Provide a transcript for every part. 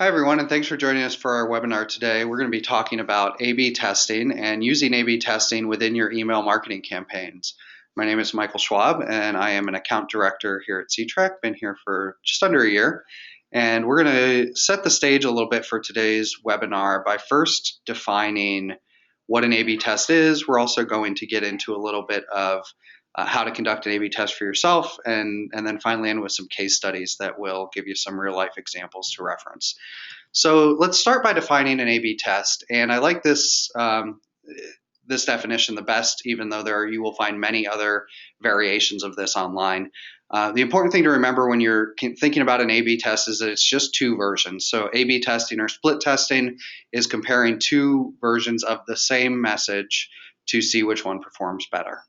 Hi, everyone, and thanks for joining us for our webinar today. We're going to be talking about A/B testing and using A/B testing within your email marketing campaigns. My name is Michael Schwab, and I am an account director here at C-Track. Been here for just under a year. And we're going to set the stage a little bit for today's webinar by first defining what an A/B test is. We're also going to get into a little bit of how to conduct an A/B test for yourself, and then finally end with some case studies that will give you some real life examples to reference. So let's start by defining an A/B test, and I like this definition the best, even though you will find many other variations of this online. The important thing to remember when you're thinking about an A/B test is that it's just two versions. So A/B testing or split testing is comparing two versions of the same message to see which one performs better.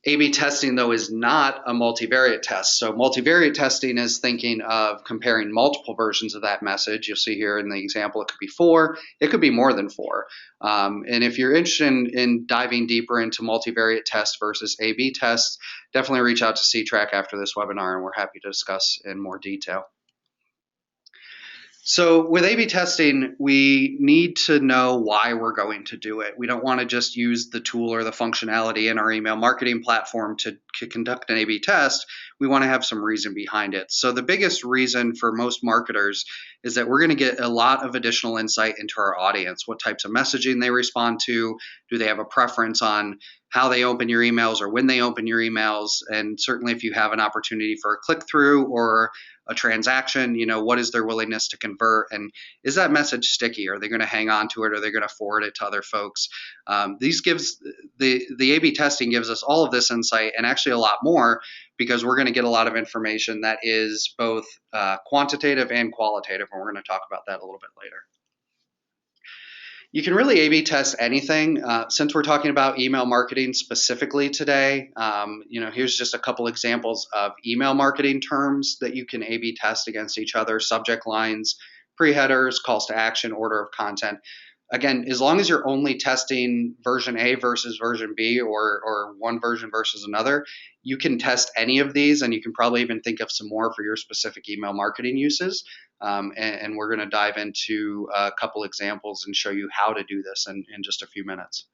A/B testing, though, is not a multivariate test. So multivariate testing is thinking of comparing multiple versions of that message. You'll see here in the example, it could be 4. It could be more than 4. And if you're interested in diving deeper into multivariate tests versus A/B tests, definitely reach out to C-Track after this webinar, and we're happy to discuss in more detail. So with A/B testing, we need to know why we're going to do it. We don't want to just use the tool or the functionality in our email marketing platform to conduct an A/B test. We want to have some reason behind it. So the biggest reason for most marketers is that we're going to get a lot of additional insight into our audience, what types of messaging they respond to, do they have a preference on how they open your emails or when they open your emails, and certainly if you have an opportunity for a click-through or a transaction, what is their willingness to convert, and is that message sticky? Are they going to hang on to it? Or are they going to forward it to other folks? The A/B testing gives us all of this insight, and actually a lot more, because we're going to get a lot of information that is both quantitative and qualitative, and we're going to talk about that a little bit later. You can really A/B test anything. Since we're talking about email marketing specifically today, here's just a couple examples of email marketing terms that you can A/B test against each other: subject lines, pre-headers, calls to action, order of content. Again, as long as you're only testing version A versus version B, or one version versus another, you can test any of these, and you can probably even think of some more for your specific email marketing uses. And we're going to dive into a couple examples and show you how to do this in just a few minutes.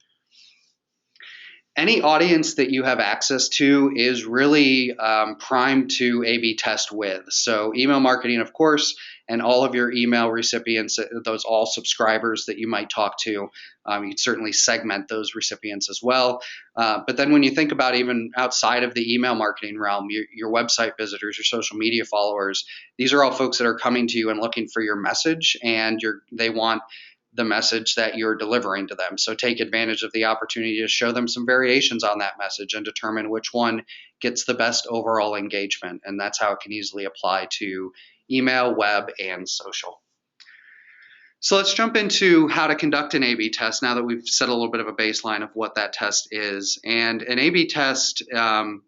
Any audience that you have access to is really primed to A/B test with. So email marketing, of course, and all of your email recipients, those all subscribers that you might talk to, you can certainly segment those recipients as well. But then when you think about even outside of the email marketing realm, your website visitors, your social media followers, these are all folks that are coming to you and looking for your message, and they want the message that you're delivering to them. So take advantage of the opportunity to show them some variations on that message and determine which one gets the best overall engagement. And that's how it can easily apply to email, web, and social. So let's jump into how to conduct an A/B test now that we've set a little bit of a baseline of what that test is. And an A/B test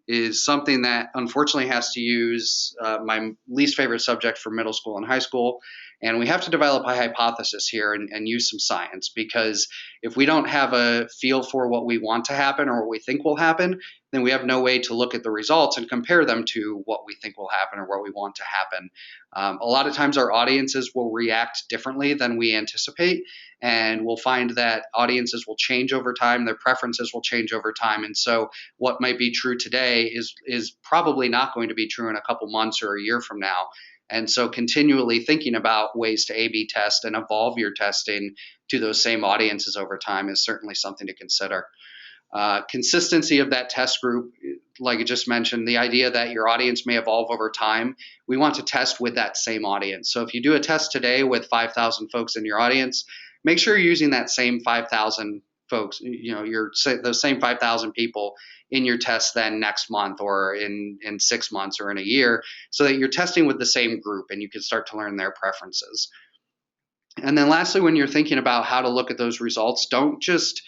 is something that unfortunately has to use my least favorite subject for middle school and high school. And we have to develop a hypothesis here and use some science, because if we don't have a feel for what we want to happen or what we think will happen, then we have no way to look at the results and compare them to what we think will happen or what we want to happen. A lot of times our audiences will react differently than we anticipate, and we'll find that audiences will change over time, their preferences will change over time, and so what might be true today is probably not going to be true in a couple months or a year from now. And so continually thinking about ways to A/B test and evolve your testing to those same audiences over time is certainly something to consider. Consistency of that test group, like I just mentioned, the idea that your audience may evolve over time, we want to test with that same audience. So if you do a test today with 5,000 folks in your audience, make sure you're using that same 5,000 folks, those same 5,000 people in your test then next month or in 6 months or in a year, so that you're testing with the same group and you can start to learn their preferences. And then lastly, when you're thinking about how to look at those results, don't just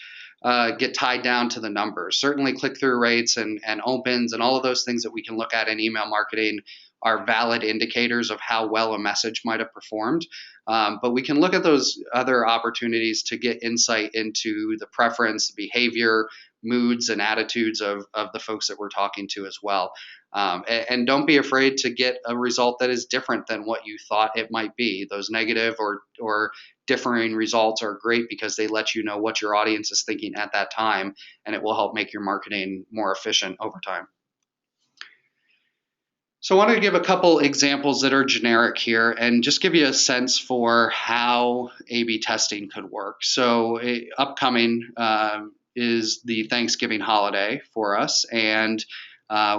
get tied down to the numbers. Certainly click-through rates and opens and all of those things that we can look at in email marketing are valid indicators of how well a message might have performed. But we can look at those other opportunities to get insight into the preference, the behavior, moods and attitudes of the folks that we're talking to as well. And don't be afraid to get a result that is different than what you thought it might be. Those negative or differing results are great because they let you know what your audience is thinking at that time, and it will help make your marketing more efficient over time. So I wanted to give a couple examples that are generic here and just give you a sense for how A/B testing could work. So upcoming is the Thanksgiving holiday for us, and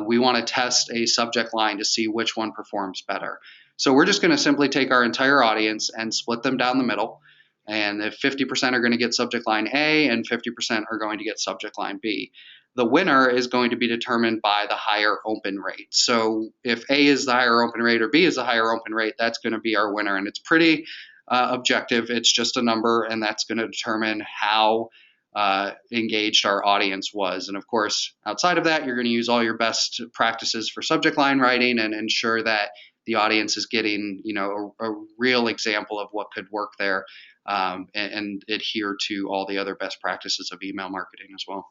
we want to test a subject line to see which one performs better. So we're just going to simply take our entire audience and split them down the middle. And if 50% are going to get subject line A and 50% are going to get subject line B. The winner is going to be determined by the higher open rate. So if A is the higher open rate or B is the higher open rate, that's going to be our winner. And it's pretty objective. It's just a number, and that's going to determine how engaged our audience was. And of course, outside of that, you're going to use all your best practices for subject line writing and ensure that the audience is getting, a real example of what could work there, and adhere to all the other best practices of email marketing as well.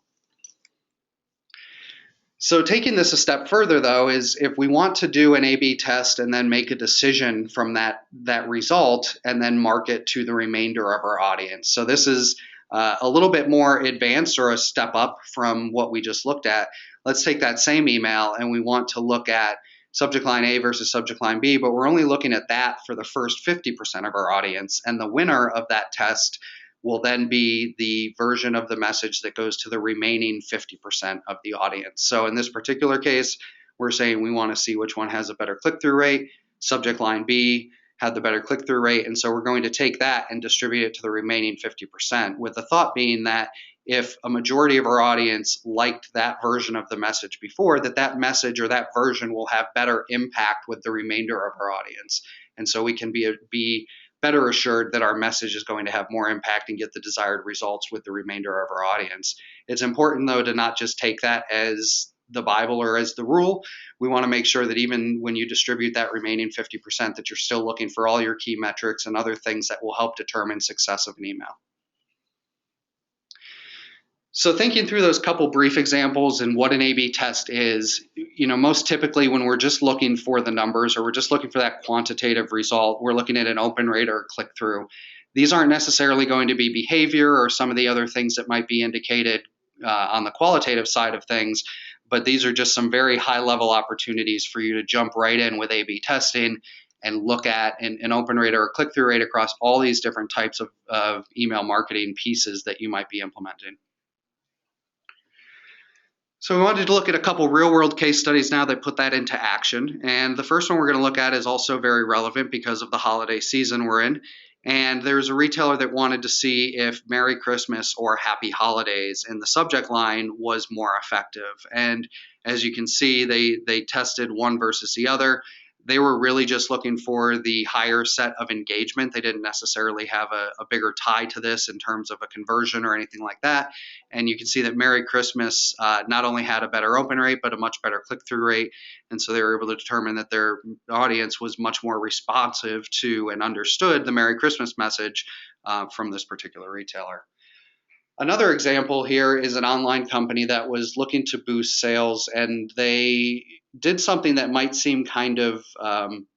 So taking this a step further, though, is if we want to do an A/B test and then make a decision from that result and then market to the remainder of our audience. So this is a little bit more advanced or a step up from what we just looked at. Let's take that same email and we want to look at subject line A versus subject line B, but we're only looking at that for the first 50% of our audience. And the winner of that test will then be the version of the message that goes to the remaining 50% of the audience. So in this particular case, we're saying we want to see which one has a better click-through rate. Subject line B had the better click-through rate, and so we're going to take that and distribute it to the remaining 50%, with the thought being that if a majority of our audience liked that version of the message before, that message or that version will have better impact with the remainder of our audience. And so we can be better assured that our message is going to have more impact and get the desired results with the remainder of our audience. It's important, though, to not just take that as the Bible or as the rule. We want to make sure that even when you distribute that remaining 50%, that you're still looking for all your key metrics and other things that will help determine success of an email. So thinking through those couple brief examples and what an A/B test is, most typically when we're just looking for the numbers or we're just looking for that quantitative result, we're looking at an open rate or a click-through. These aren't necessarily going to be behavior or some of the other things that might be indicated on the qualitative side of things, but these are just some very high-level opportunities for you to jump right in with A/B testing and look at an open rate or a click-through rate across all these different types of email marketing pieces that you might be implementing. So we wanted to look at a couple real-world case studies now that put that into action. And the first one we're going to look at is also very relevant because of the holiday season we're in. And there's a retailer that wanted to see if Merry Christmas or Happy Holidays in the subject line was more effective. And as you can see, they tested one versus the other. They were really just looking for the higher set of engagement. They didn't necessarily have a bigger tie to this in terms of a conversion or anything like that. And you can see that Merry Christmas not only had a better open rate, but a much better click-through rate. And so they were able to determine that their audience was much more responsive to and understood the Merry Christmas message from this particular retailer. Another example here is an online company that was looking to boost sales, and they did something that might seem kind of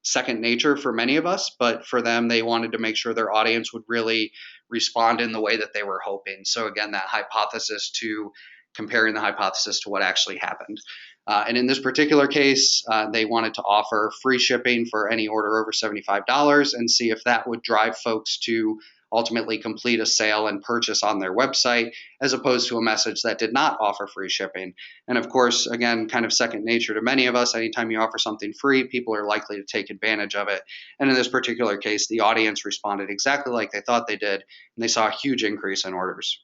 second nature for many of us, but for them, they wanted to make sure their audience would really respond in the way that they were hoping. So again, that hypothesis to comparing the hypothesis to what actually happened. And in this particular case, they wanted to offer free shipping for any order over $75 and see if that would drive folks to ultimately complete a sale and purchase on their website, as opposed to a message that did not offer free shipping. And of course, again, kind of second nature to many of us, anytime you offer something free, people are likely to take advantage of it. And in this particular case, the audience responded exactly like they thought they did, and they saw a huge increase in orders.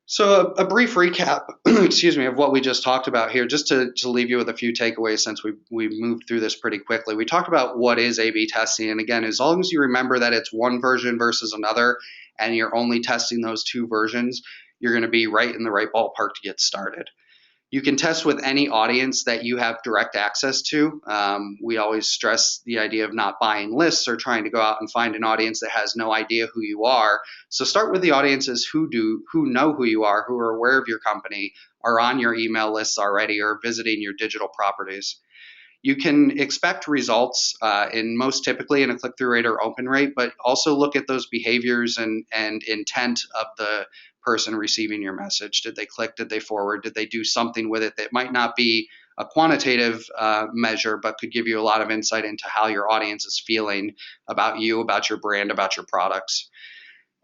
So a brief recap, excuse me, of what we just talked about here, just to leave you with a few takeaways since we moved through this pretty quickly. We talked about what is A/B testing, and again, as long as you remember that it's one version versus another, and you're only testing those two versions, you're going to be right in the right ballpark to get started. You can test with any audience that you have direct access to. We always stress the idea of not buying lists or trying to go out and find an audience that has no idea who you are. So start with the audiences who know who you are, who are aware of your company, are on your email lists already, or visiting your digital properties. You can expect results in most typically in a click-through rate or open rate, but also look at those behaviors and intent of the person receiving your message. Did they click? Did they forward? Did they do something with it that might not be a quantitative measure, but could give you a lot of insight into how your audience is feeling about you, about your brand, about your products.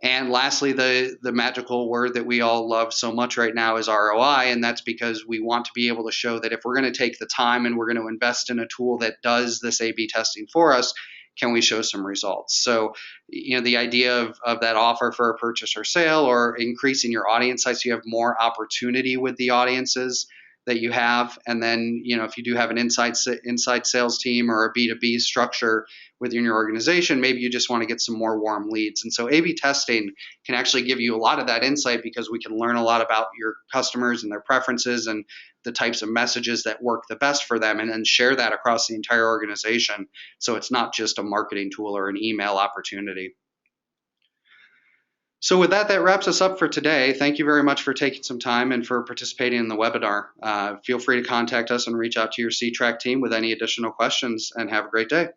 And lastly, the magical word that we all love so much right now is ROI, and that's because we want to be able to show that if we're going to take the time and we're going to invest in a tool that does this A/B testing for us, can we show some results? So, the idea of that offer for a purchase or sale, or increasing your audience size, so you have more opportunity with the audiences that you have. And then, if you do have an inside sales team or a B2B structure within your organization, maybe you just want to get some more warm leads. And so A/B testing can actually give you a lot of that insight, because we can learn a lot about your customers and their preferences and the types of messages that work the best for them, and then share that across the entire organization. So it's not just a marketing tool or an email opportunity. So with that, that wraps us up for today. Thank you very much for taking some time and for participating in the webinar. Feel free to contact us and reach out to your C-Track team with any additional questions, and have a great day.